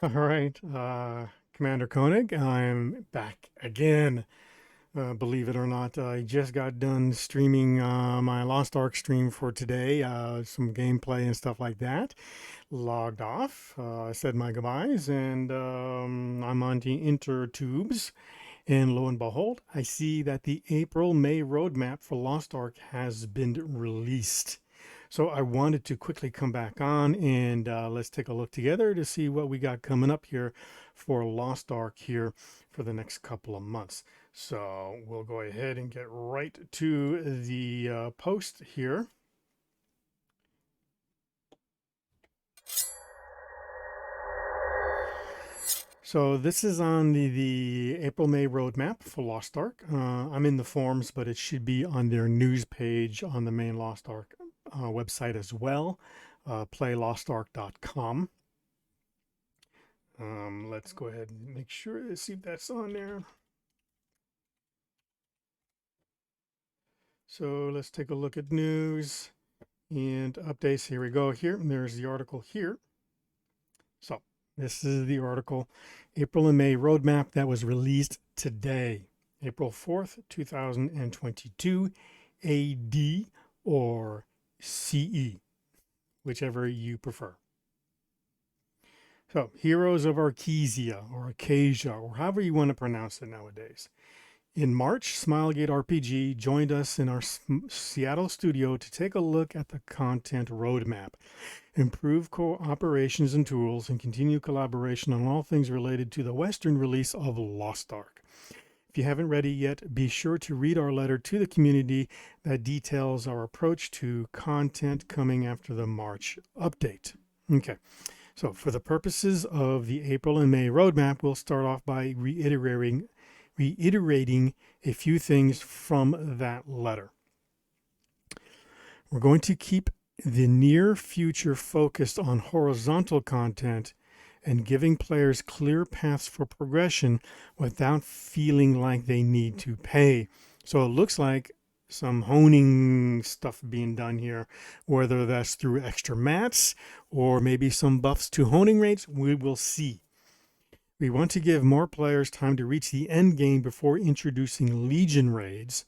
All right, Commander Koenig, I'm back again. Believe it or not, I just got done streaming my Lost Ark stream for today, some gameplay and stuff like that. Logged off, said my goodbyes, and I'm on the intertubes. And lo and behold, I see that the April-May roadmap for Lost Ark has been released. So I wanted to quickly come back on and let's take a look together to see what we got coming up here for Lost Ark here for the next couple of months. So we'll go ahead and get right to the post here. So this is on the April-May roadmap for Lost Ark. I'm in the forums, but it should be on their news page on the main Lost Ark website as well, playlostark.com. Let's go ahead and make sure to see if that's on there. So let's take a look at news and updates. Here we go. Here, there's the article here. So this is the article, April and May roadmap that was released today, April 4th, 2022, AD or CE, whichever you prefer. So, Heroes of Arkesia or Acacia, or however you want to pronounce it nowadays. In March, Smilegate RPG joined us in our Seattle studio to take a look at the content roadmap, improve cooperations and tools, and continue collaboration on all things related to the Western release of Lost Ark. If you haven't read it yet, be sure to read our letter to the community that details our approach to content coming after the March update. Okay, so for the purposes of the April and May roadmap, we'll start off by reiterating a few things from that letter. We're going to keep the near future focused on horizontal content and giving players clear paths for progression without feeling like they need to pay. So it looks like some honing stuff being done here, whether that's through extra mats or maybe some buffs to honing rates, we will see. We want to give more players time to reach the end game before introducing Legion raids.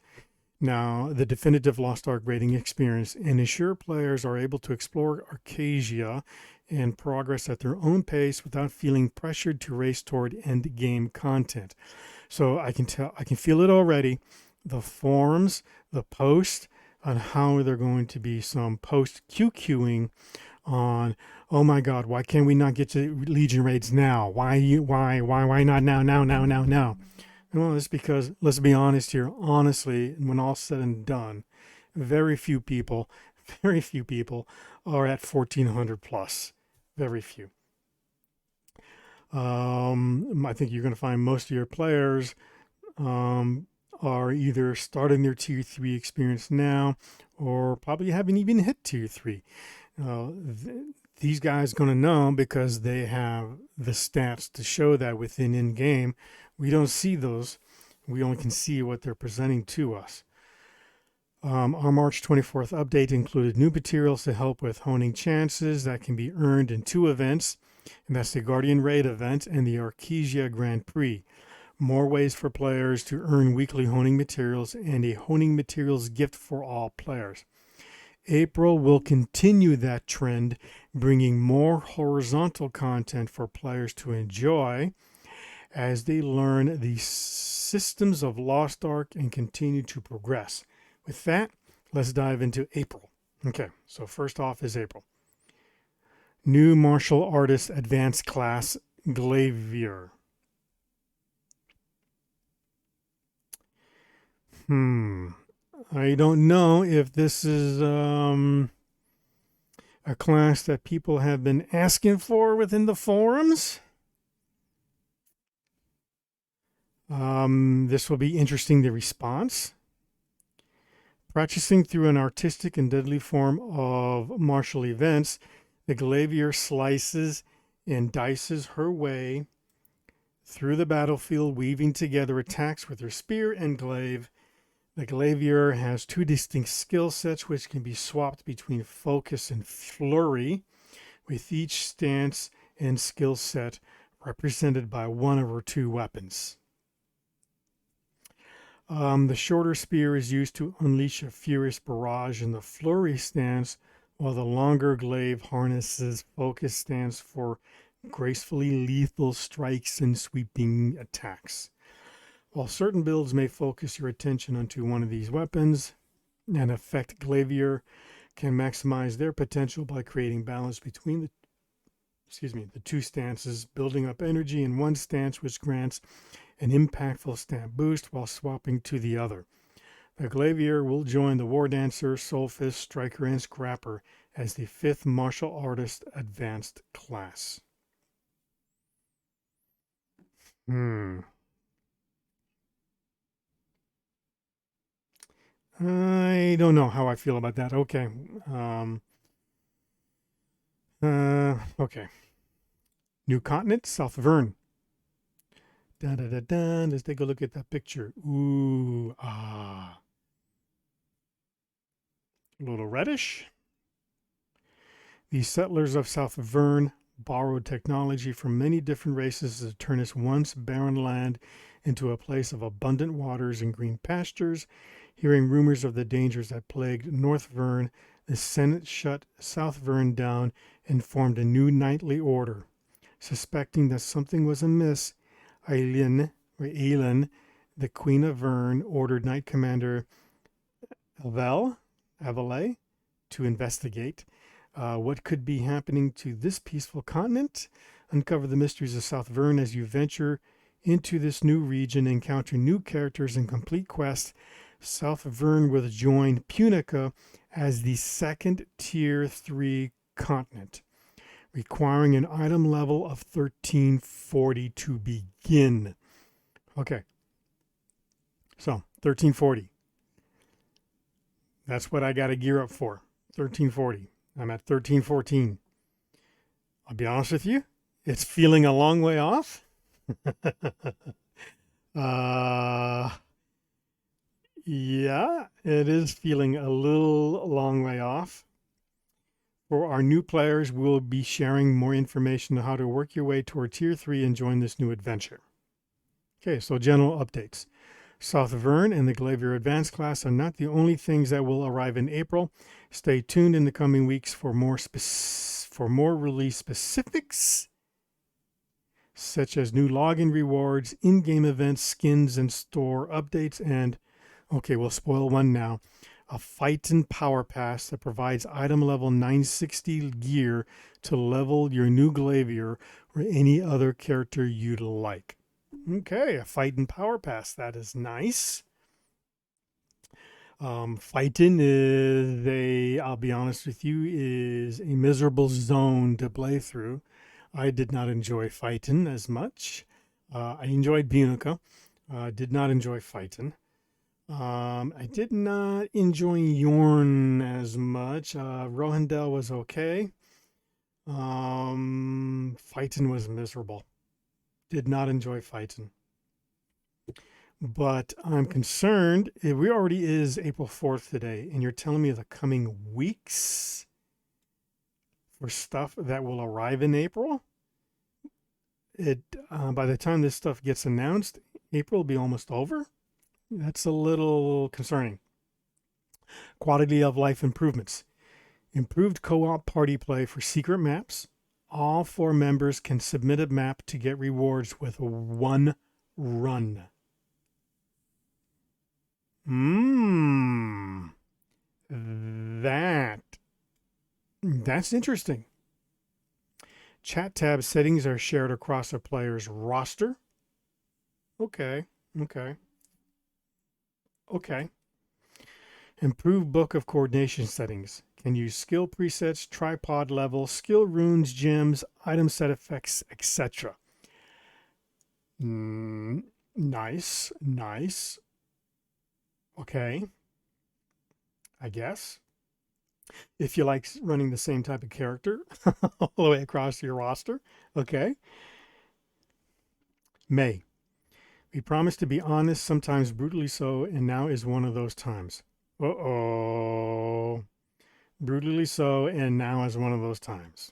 Now, the definitive Lost Ark raiding experience, and ensure players are able to explore Arcasia and progress at their own pace without feeling pressured to race toward end game content. So I can feel it already. The forums, the post on how they're going to be some post QQing on, oh my God, why can't we not get to Legion raids now? Why not now? Well, it's because, let's be honest here, honestly, when all said and done, very few people are at 1400 plus. Very few. I think you're going to find most of your players are either starting their tier 3 experience now or probably haven't even hit tier 3. These guys going to know because they have the stats to show that within in-game. We don't see those. We only can see what they're presenting to us. Our March 24th update included new materials to help with honing chances that can be earned in 2 events, and that's the Guardian Raid event and the Arcasia Grand Prix. More ways for players to earn weekly honing materials and a honing materials gift for all players. April will continue that trend, bringing more horizontal content for players to enjoy as they learn the systems of Lost Ark and continue to progress. With that, let's dive into April. Okay, so first off is April. New martial artist advanced class, Glaivier. I don't know if this is a class that people have been asking for within the forums. This will be interesting, the response. Practicing through an artistic and deadly form of martial events, the Glaivier slices and dices her way through the battlefield, weaving together attacks with her spear and glaive. The Glaivier has 2 distinct skill sets which can be swapped between focus and flurry, with each stance and skill set represented by one or two weapons. The shorter spear is used to unleash a furious barrage in the flurry stance, while the longer glaive harnesses focus stance for gracefully lethal strikes and sweeping attacks. While certain builds may focus your attention onto one of these weapons, an effect glaivier can maximize their potential by creating balance between the two stances, building up energy in one stance which grants an impactful stamp boost while swapping to the other. The glaivier will join the war dancer, soulfist, striker, and scrapper as the 5th martial artist advanced class. I don't know how I feel about that. Okay. Okay. New continent, South Vern. Da da da da. Let's take a look at that picture. Ooh, ah. A little reddish. The settlers of South Vern borrowed technology from many different races to turn its once barren land into a place of abundant waters and green pastures. Hearing rumors of the dangers that plagued North Vern, the Senate shut South Vern down and formed a new knightly order. Suspecting that something was amiss, Ailin, the Queen of Vern, ordered Knight Commander Avale to investigate what could be happening to this peaceful continent. Uncover the mysteries of South Vern as you venture into this new region, encounter new characters, and complete quests. South Vern will join Punica as the second Tier 3 continent, requiring an item level of 1340 to begin. Okay, so 1340. That's what I got to gear up for. 1340. I'm at 1314. I'll be honest with you, it's feeling a long way off. Yeah, it is feeling a little long way off. For our new players, we'll be sharing more information on how to work your way toward Tier 3 and join this new adventure. Okay, so general updates. South Vern and the Glaivier Advanced class are not the only things that will arrive in April. Stay tuned in the coming weeks for more release specifics, such as new login rewards, in-game events, skins, and store updates, and, okay, we'll spoil one now, a Phaeton Power Pass that provides item level 960 gear to level your new Glaivier or any other character you'd like. Okay, a Phaeton Power Pass. That is nice. Phaeton is I'll be honest with you, is a miserable zone to play through. I did not enjoy Phaeton as much. I enjoyed Punica. Did not enjoy Phaeton. I did not enjoy Yorn as much. Rohendel was okay. Phaeton was miserable. Did not enjoy Phaeton. But I'm concerned, we already is April 4th today, and you're telling me the coming weeks for stuff that will arrive in April? By the time this stuff gets announced, April will be almost over. That's a little concerning. Quality of life improvements. Improved co-op party play for secret maps. All 4 members can submit a map to get rewards with 1 run. That's interesting. Chat tab settings are shared across a player's roster. Okay. Improved book of coordination settings. Can use skill presets, tripod level, skill runes, gems, item set effects, etc. Nice. Okay. I guess. If you like running the same type of character all the way across your roster. Okay. May. We promised to be honest, sometimes brutally so, and now is one of those times. Uh-oh. Brutally so, and now is one of those times.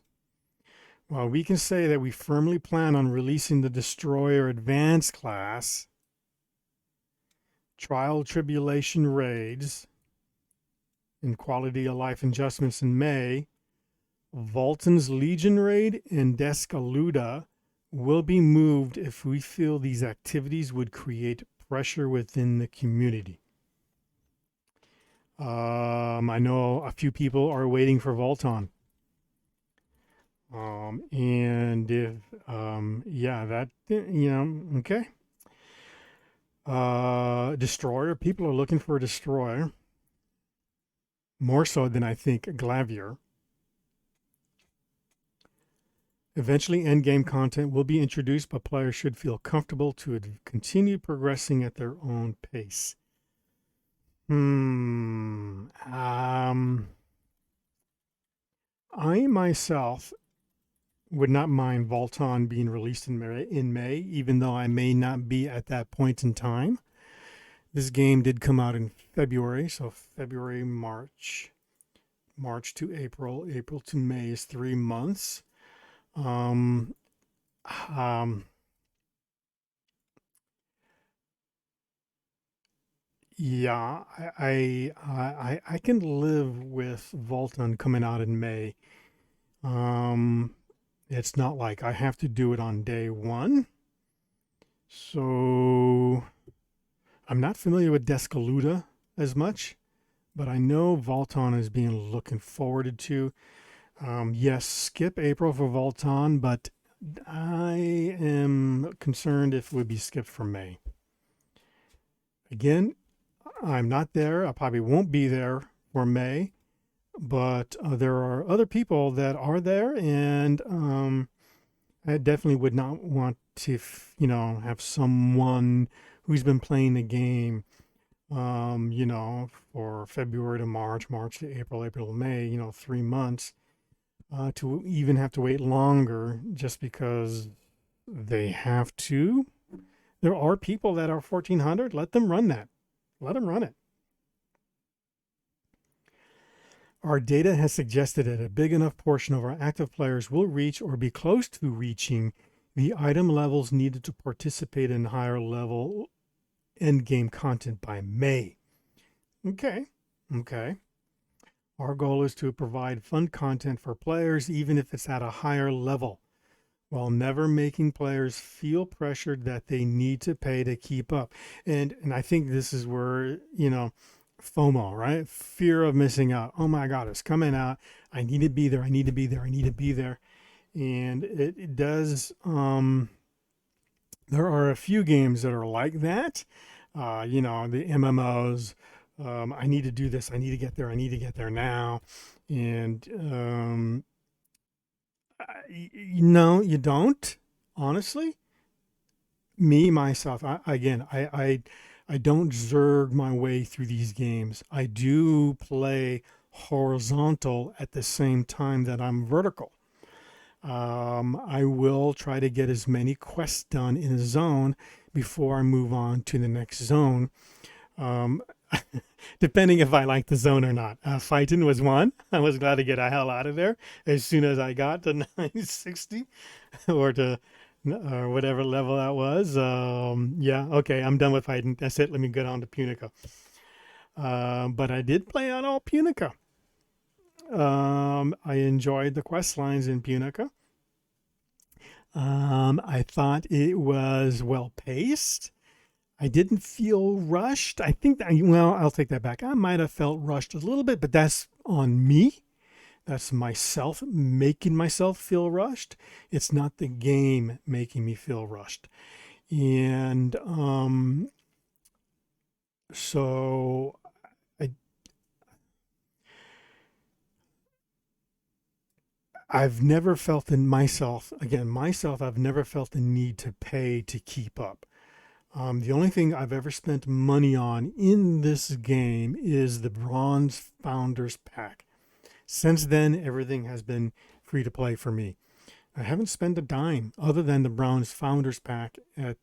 Well, we can say that we firmly plan on releasing the Destroyer Advanced class, Trial Tribulation raids, and Quality of Life adjustments in May. Volton's Legion raid and Descaluda will be moved if we feel these activities would create pressure within the community. I know a few people are waiting for Volton. And if, yeah, that, okay. Destroyer, people are looking for a destroyer more so than I think Glavier. Eventually, endgame content will be introduced, but players should feel comfortable to continue progressing at their own pace. I myself would not mind Volton being released in May, even though I may not be at that point in time. This game did come out in February, so February, March to April, April to May is 3 months. Um, um, yeah, I can live with Volton coming out in May. It's not like I have to do it on day one. So I'm not familiar with Descaluda as much, but I know Volton is being looking forwarded to. Yes, skip April for Volton, but I am concerned if it would be skipped for May. Again, I'm not there. I probably won't be there for May, but there are other people that are there, and I definitely would not want to, have someone who's been playing the game, for February to March, March to April, April to May, 3 months, to even have to wait longer just because they have to. There are people that are 1400. Let them run that. Let them run it. Our data has suggested that a big enough portion of our active players will reach or be close to reaching the item levels needed to participate in higher level endgame content by May. Okay. Our goal is to provide fun content for players, even if it's at a higher level, while never making players feel pressured that they need to pay to keep up. And I think this is where, FOMO, right? Fear of missing out. Oh my God, it's coming out. I need to be there. I need to be there. I need to be there. And it does, there are a few games that are like that. The MMOs, I need to do this. I need to get there. I need to get there now. And, no, you don't, honestly. Me, myself, I don't zerg my way through these games. I do play horizontal at the same time that I'm vertical. I will try to get as many quests done in a zone before I move on to the next zone, um, depending if I like the zone or not. Fighting was one. I was glad to get the hell out of there as soon as I got to 960 or to or whatever level that was. Yeah, okay, I'm done with fighting. That's it. Let me get on to Punica. But I did play on all Punica. I enjoyed the quest lines in Punica. I thought it was well paced. I didn't feel rushed. I think that, well, I'll take that back. I might have felt rushed a little bit, but that's on me. That's myself making myself feel rushed. It's not the game making me feel rushed. And so I, I've never felt in myself, again, myself, I've never felt the need to pay to keep up. The only thing I've ever spent money on in this game is the Bronze Founders Pack. Since then, everything has been free to play for me. I haven't spent a dime other than the Bronze Founders Pack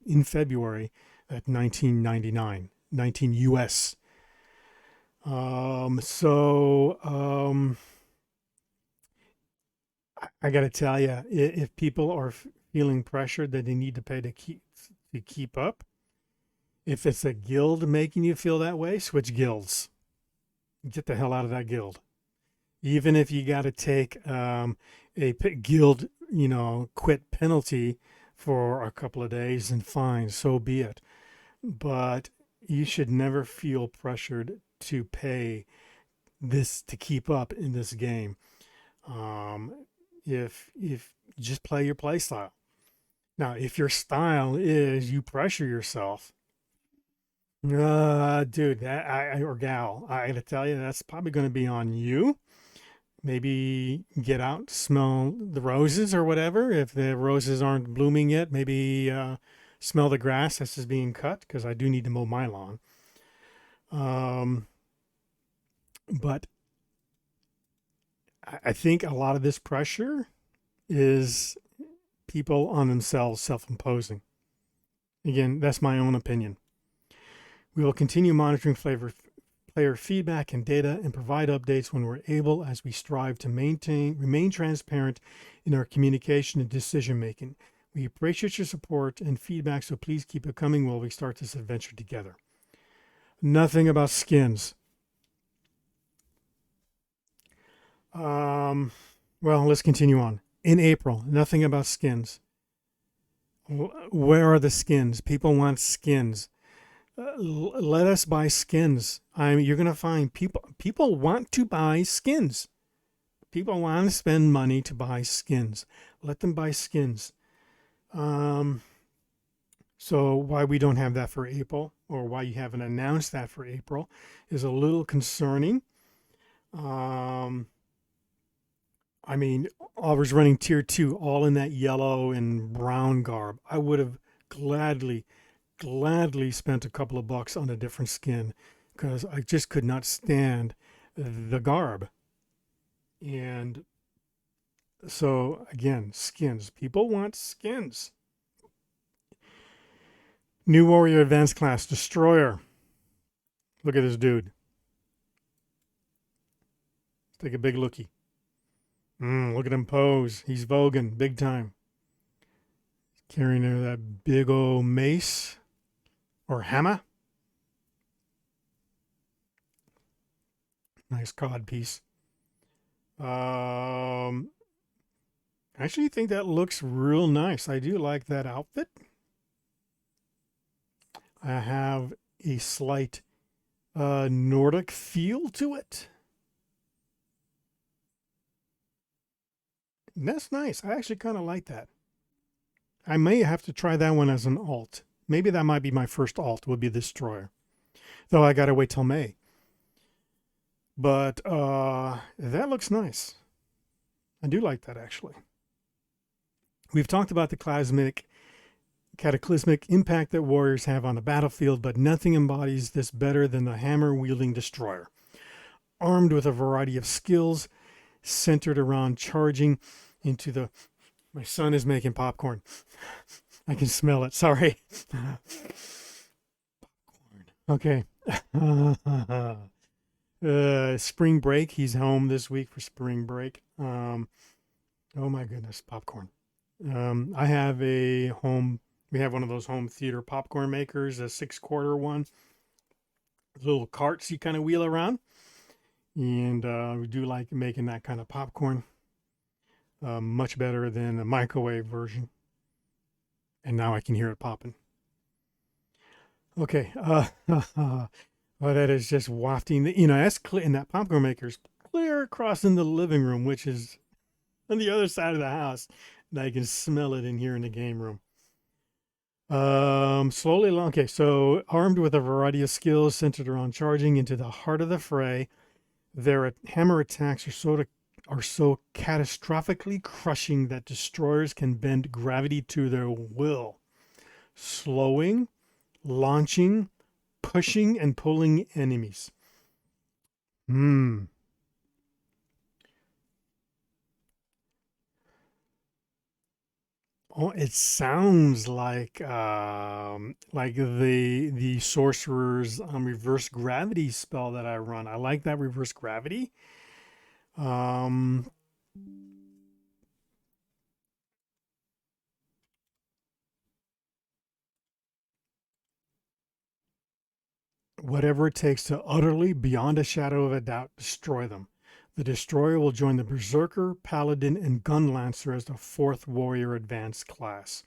in February at 19.99, 19 US. So I got to tell you, if people are feeling pressured that they need to pay to keep up, if it's a guild making you feel that way, switch guilds. Get the hell out of that guild. Even if you got to take guild, quit penalty for a couple of days, and fine, so be it. But you should never feel pressured to pay this to keep up in this game. If just play your play style. Now, if your style is you pressure yourself, dude, or gal, I gotta tell you, that's probably going to be on you. Maybe get out, smell the roses or whatever. If the roses aren't blooming yet, maybe smell the grass that's just being cut, because I do need to mow my lawn. Um, but I think a lot of this pressure is people on themselves self-imposing. Again, that's my own opinion. We will continue monitoring player feedback and data and provide updates when we're able, as we strive to remain transparent in our communication and decision making. We appreciate your support and feedback, so please keep it coming while we start this adventure together. Nothing about skins. Well, let's continue on. In April, nothing about skins. Where are the skins? People want skins. Let us buy skins. You're going to find people want to buy skins. People want to spend money to buy skins. Let them buy skins. So why we don't have that for April, or why you haven't announced that for April, is a little concerning. I mean, I was running tier 2, all in that yellow and brown garb. I would have gladly spent a couple of bucks on a different skin, because I just could not stand the garb. And so, again, skins. People want skins. New Warrior Advanced Class, Destroyer. Look at this dude. Take a big looky. Look at him pose. He's voguing big time. Carrying that big old mace or hammer. Nice cod piece. I actually think that looks real nice. I do like that outfit. I have a slight Nordic feel to it. And that's nice. I actually kind of like that. I may have to try that one as an alt. Maybe that might be my first alt, would be the Destroyer. Though I gotta wait till May. But that looks nice. I do like that, actually. We've talked about the cataclysmic impact that warriors have on the battlefield, but nothing embodies this better than the hammer-wielding Destroyer. Armed with a variety of skills centered around charging into the... My son is making popcorn. I can smell it. Sorry. Popcorn. Okay. Spring break. He's home this week for spring break. Oh my goodness, popcorn. I have we have one of those home theater popcorn makers, a 6-quarter one. Little carts you kind of wheel around. And we do like making that kind of popcorn. Much better than the microwave version. And now I can hear it popping. Okay. Well, that is just wafting. That's clear, and that popcorn maker's clear across in the living room, which is on the other side of the house. And I can smell it in here in the game room. Slowly along. Okay, so armed with a variety of skills centered around charging into the heart of the fray, their hammer attacks are so catastrophically crushing that destroyers can bend gravity to their will, slowing, launching, pushing, and pulling enemies. Oh, it sounds like the sorcerer's reverse gravity spell that I run. I like that reverse gravity. whatever it takes to utterly, beyond a shadow of a doubt, destroy them. The destroyer will join the Berserker, Paladin, and Gun Lancer as the fourth warrior advanced class.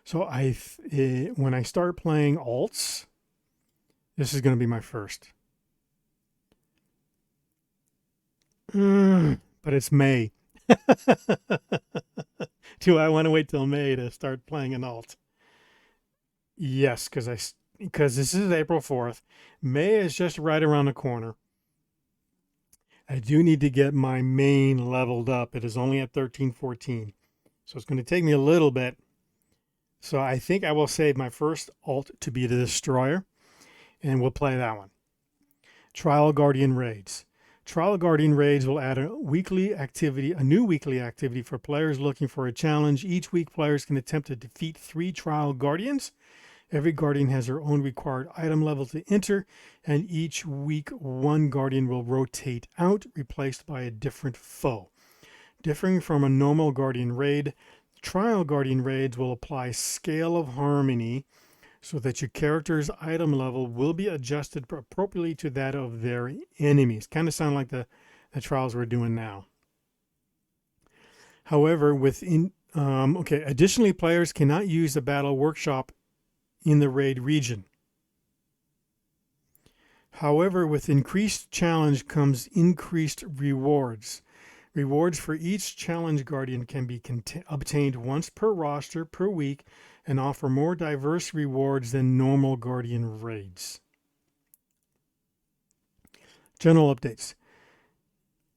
So when I start playing alts, this is going to be my first. But it's May. Do I want to wait till May to start playing an alt? Yes, because this is April 4th. May is just right around the corner. I do need to get my main leveled up. It is only at 1314. So it's going to take me a little bit. So I think I will save my first alt to be the Destroyer, and we'll play that one. Trial Guardian Raids. Trial Guardian Raids will add a new weekly activity for players looking for a challenge. Each week, players can attempt to defeat 3 Trial Guardians. Every Guardian has their own required item level to enter, and each week, one Guardian will rotate out, replaced by a different foe. Differing from a normal Guardian Raid, Trial Guardian Raids will apply Scale of Harmony so that your character's item level will be adjusted appropriately to that of their enemies. Kind of sound like the trials we're doing now. However, additionally, players cannot use the Battle Workshop in the raid region. However, with increased challenge comes increased rewards. Rewards for each challenge guardian can be obtained once per roster per week and offer more diverse rewards than normal guardian raids. General updates.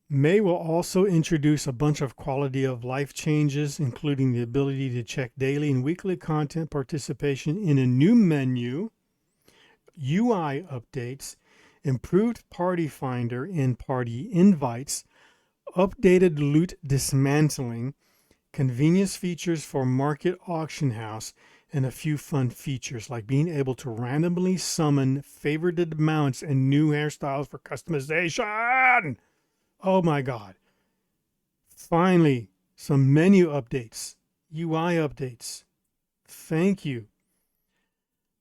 May will also introduce a bunch of quality of life changes, including the ability to check daily and weekly content participation in a new menu, UI updates, improved party finder and party invites, updated loot dismantling, convenience features for Market Auction House, and a few fun features like being able to randomly summon favorited mounts and new hairstyles for customization. Oh my God. Finally, some menu updates, UI updates. Thank you.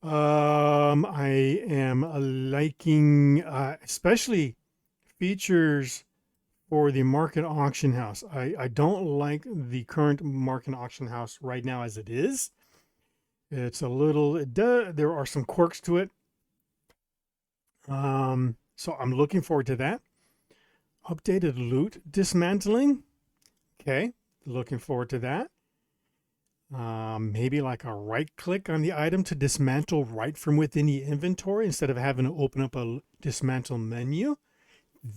I am liking especially features for the Market Auction House. I don't like the current Market Auction House right now as it is. It's a little, there are some quirks to it. So I'm looking forward to that. Updated loot dismantling. Okay, looking forward to that. Maybe like a right click on the item to dismantle right from within the inventory instead of having to open up a dismantle menu.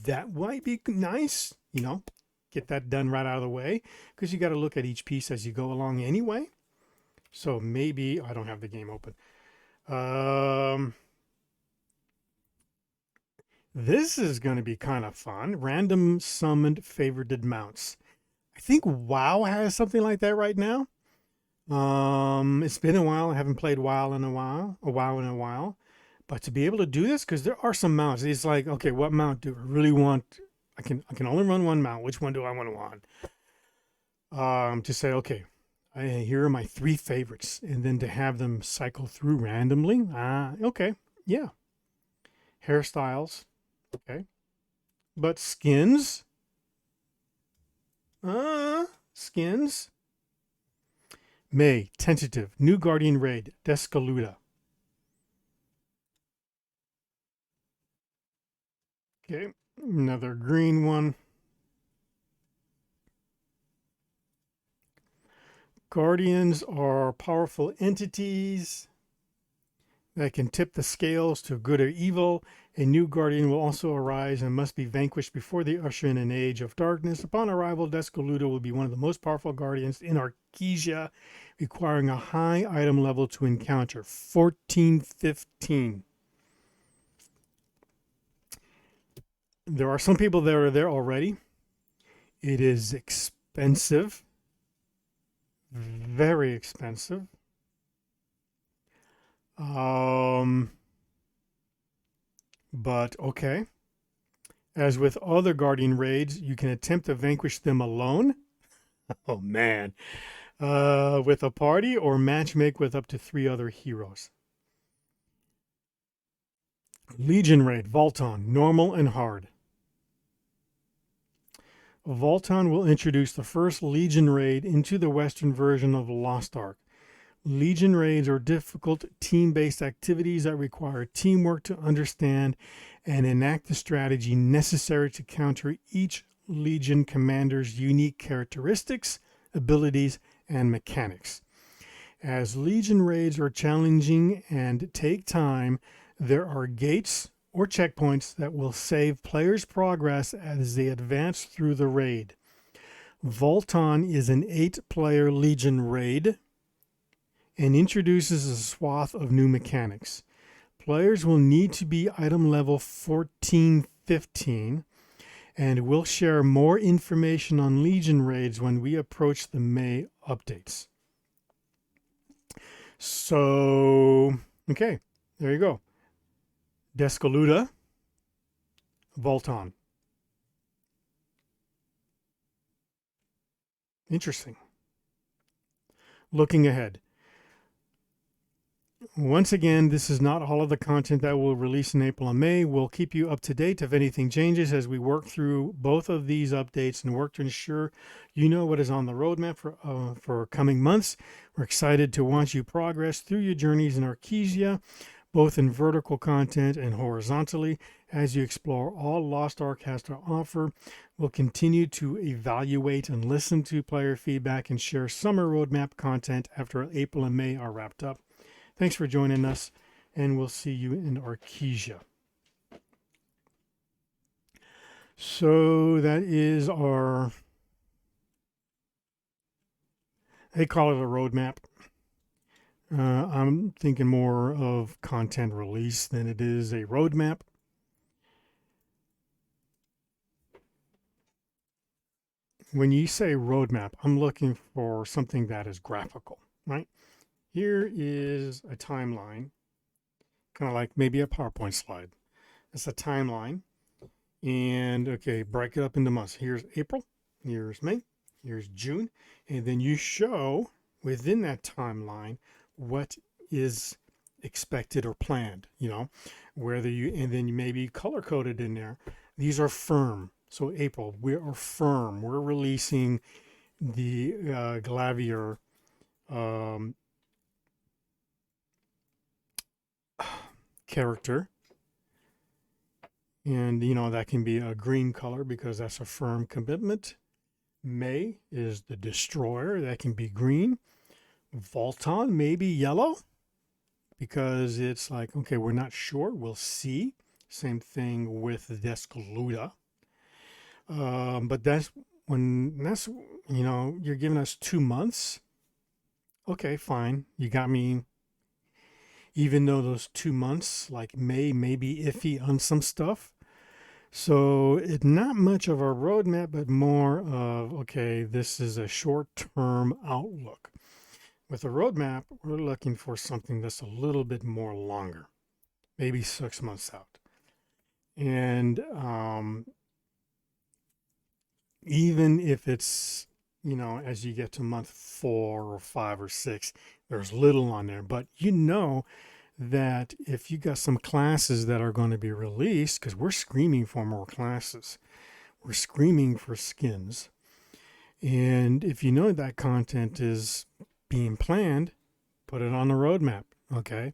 That might be nice, get that done right out of the way, because you got to look at each piece as you go along anyway. So maybe I don't have the game open. This is going to be kind of fun. Random summoned favorited mounts. I think WoW has something like that right now. It's been a while. I haven't played WoW in a while. But to be able to do this, because there are some mounts, it's like, okay, what mount do I really want? I can only run one mount. Which one do I want? To say, okay, here are my 3 favorites, and then to have them cycle through randomly. Okay, yeah. Hairstyles, okay. But skins, skins. May, tentative, new Guardian raid, Descaluda. Okay, another green one. Guardians are powerful entities that can tip the scales to good or evil. A new Guardian will also arise and must be vanquished before they usher in an age of darkness. Upon arrival, Descaluda will be one of the most powerful Guardians in Arkesia, requiring a high item level to encounter, 1415. There are some people that are there already. It is expensive. Very expensive. But okay. As with other Guardian raids, you can attempt to vanquish them alone. Oh man. With a party or matchmake with up to 3 other heroes. Legion Raid, Volton, normal and hard. Volton will introduce the first Legion Raid into the Western version of Lost Ark. Legion Raids are difficult team-based activities that require teamwork to understand and enact the strategy necessary to counter each Legion commander's unique characteristics, abilities, and mechanics. As Legion Raids are challenging and take time, there are gates or checkpoints that will save players' progress as they advance through the raid. Volton is an 8-player Legion raid and introduces a swath of new mechanics. Players will need to be item level 14-15, and we'll share more information on Legion raids when we approach the May updates. So, okay, there you go. Descoluda, Volton. Interesting. Looking ahead. Once again, this is not all of the content that we'll release in April and May. We'll keep you up to date if anything changes as we work through both of these updates and work to ensure you know what is on the roadmap for coming months. We're excited to watch you progress through your journeys in Arkesia, both in vertical content and horizontally, as you explore all Lost Ark has to offer. We'll continue to evaluate and listen to player feedback and share summer roadmap content after April and May are wrapped up. Thanks for joining us, and we'll see you in Arkesia. So that is our, they call it a roadmap. I'm thinking more of content release than it is a roadmap. When you say roadmap, I'm looking for something that is graphical, right? Here is a timeline, kind of like maybe a PowerPoint slide. It's a timeline. And okay, break it up into months. Here's April, here's May, here's June. And then you show within that timeline what is expected or planned, you know, whether you, and then you maybe color coded in there. These are firm. So April, we are firm. We're releasing the Glavier character, and you know that can be a green color because that's a firm commitment. May is the destroyer, that can be green. Volton maybe yellow because it's like, okay, we're not sure, we'll see. Same thing with the Descoluda, but that's when, that's, you know, you're giving us 2 months. Okay, fine, you got me. Even though those 2 months, like May be iffy on some stuff. So it's not much of a roadmap, but more of, okay, this is a short-term outlook. With a roadmap, we're looking for something that's a little bit more longer, maybe 6 months out. And even if it's, you know, as you get to month 4 or 5 or 6, there's little on there, but you know that if you got some classes that are going to be released, because we're screaming for more classes, we're screaming for skins, and if you know that content is being planned, put it on the roadmap. Okay,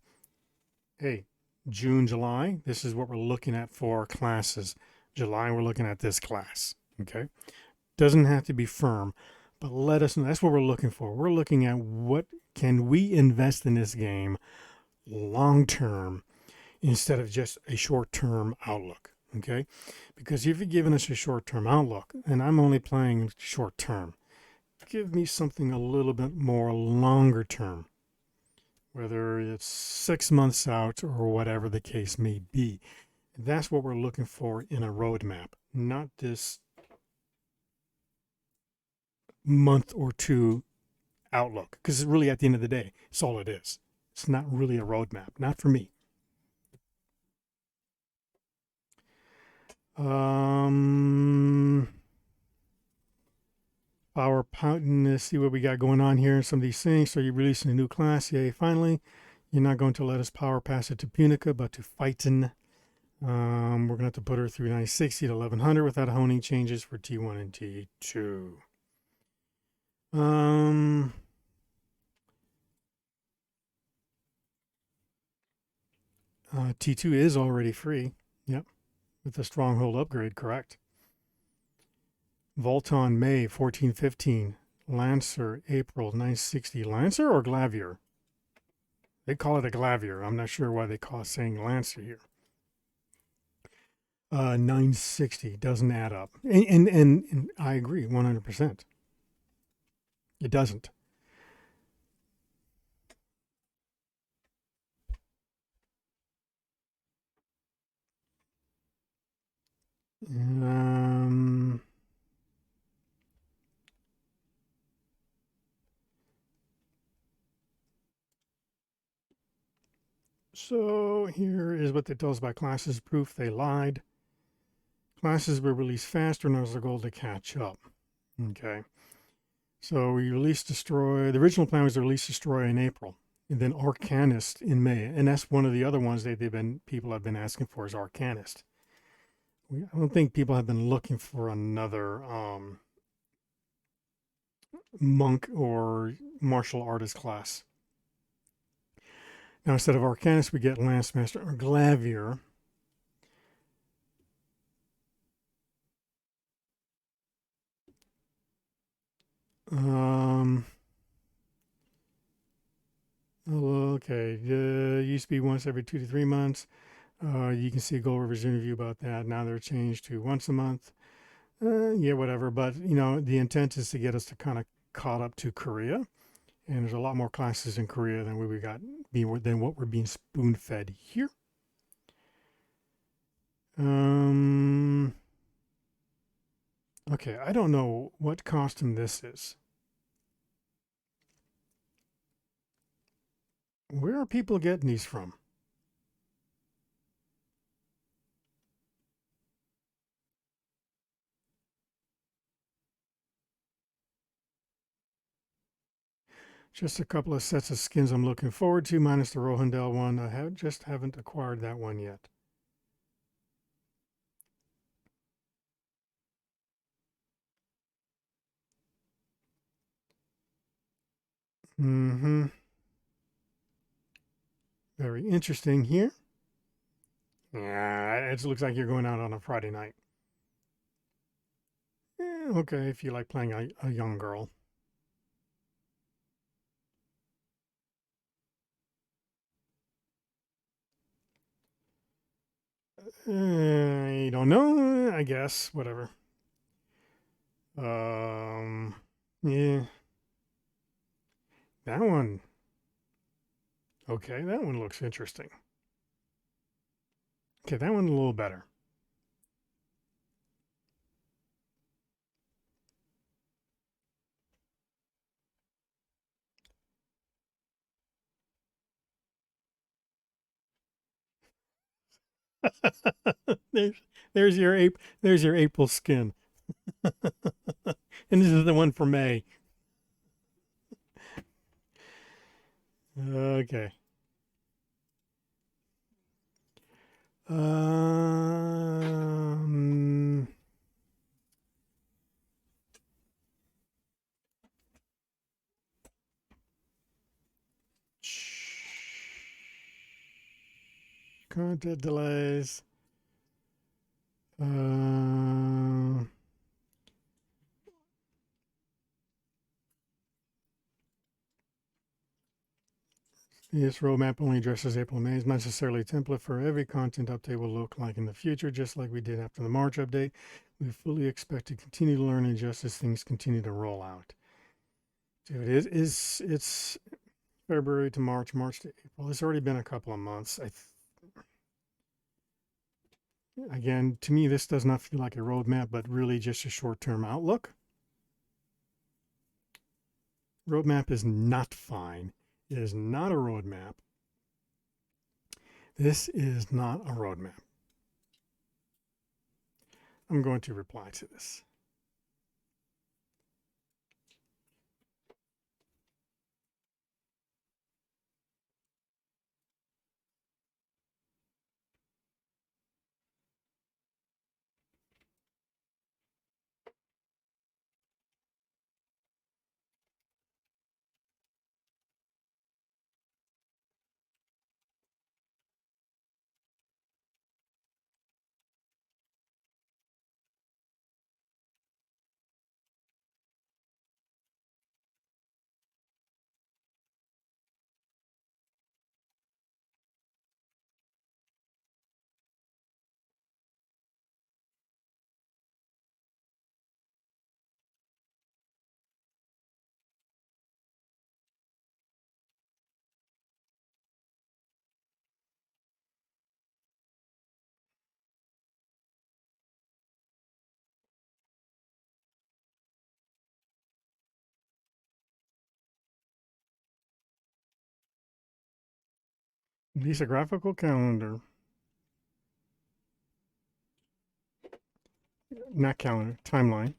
hey, June, July, this is what we're looking at for classes. July, we're looking at this class. Okay, doesn't have to be firm, but let us know. That's what we're looking for. We're looking at what can we invest in this game long term instead of just a short term outlook. Okay, because if you're giving us a short term outlook and I'm only playing short term, give me something a little bit more longer term, whether it's 6 months out or whatever the case may be. That's what we're looking for in a roadmap, not this month or 2 outlook, because really at the end of the day, it's all it is. It's not really a roadmap, not for me. Power Pountain, let's see what we got going on here. Some of these things. So you're releasing a new class. Yay, finally. You're not going to let us power pass it to Punica, but to Phyton. We're going to have to put her through 960 to 1100 without honing changes for T1 and T2. T2 is already free. Yep, with the Stronghold upgrade, correct. Volton, May 1415. Lancer, April 960. Lancer or Glavier? They call it a Glavier. I'm not sure why they call it saying Lancer here. 960 doesn't add up. And I agree 100%. It doesn't. So here is what they tell us about classes. Proof they lied. Classes were released faster, and it was their goal to catch up. Okay. So we released Destroy. The original plan was to release Destroy in April, and then Arcanist in May. And that's one of the other ones people have been asking for is Arcanist. I don't think people have been looking for another monk or martial artist class. Now instead of Arcanist, we get Lance Master or Glavier. Okay. Used to be once every 2 to 3 months. You can see a Gold River's interview about that. Now they're changed to once a month. Yeah, whatever. But, the intent is to get us to kind of caught up to Korea. And there's a lot more classes in Korea than than what we're being spoon fed here. Okay, I don't know what costume this is. Where are people getting these from? Just a couple of sets of skins I'm looking forward to, minus the Rohandel one. I haven't acquired that one yet. Very interesting here. Yeah, it looks like you're going out on a Friday night. Okay, if you like playing a young girl. I don't know. I guess whatever. Yeah, that one. Okay, that one looks interesting. Okay, that one a little better. there's your April skin, and this is the one for May. Okay. Um, Content delays. This roadmap only addresses April and May. It's not necessarily a template for every content update will look like in the future, just like we did after the March update. We fully expect to continue to learn and adjust as things continue to roll out. So it's February to March, March to April. It's already been a couple of months. Again, to me, this does not feel like a roadmap, but really just a short-term outlook. Roadmap is not fine. It is not a roadmap. This is not a roadmap. I'm going to reply to this. Lisa graphical calendar, not calendar, timeline.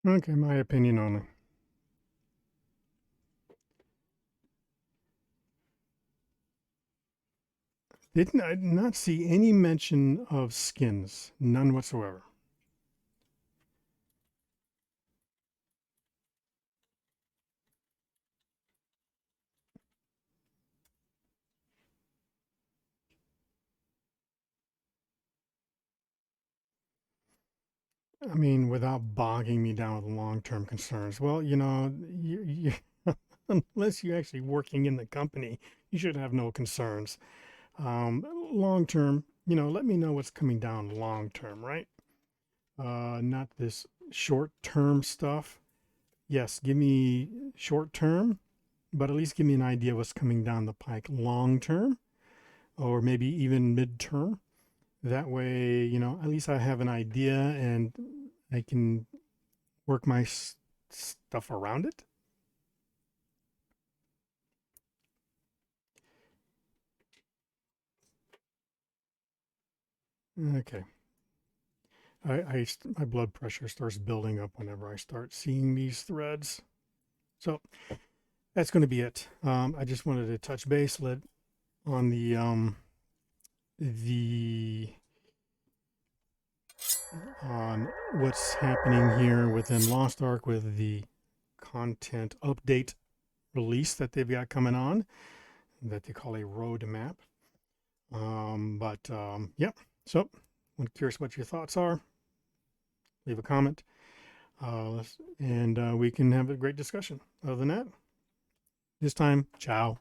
Okay, my opinion only. Did I not see any mention of skins? None whatsoever. I mean, without bogging me down with long-term concerns. Well, unless you're actually working in the company, you should have no concerns. Long term, let me know what's coming down long term, right? Not this short term stuff. Yes, give me short term, but at least give me an idea what's coming down the pike long term, or maybe even midterm. That way, at least I have an idea and I can work my stuff around it. Okay. My blood pressure starts building up whenever I start seeing these threads. So that's going to be it. I just wanted to touch base on the on what's happening here within Lost Ark with the content update release that they've got coming on that they call a roadmap. Yeah. So I'm curious what your thoughts are. Leave a comment, and we can have a great discussion. Other than that, this time, ciao.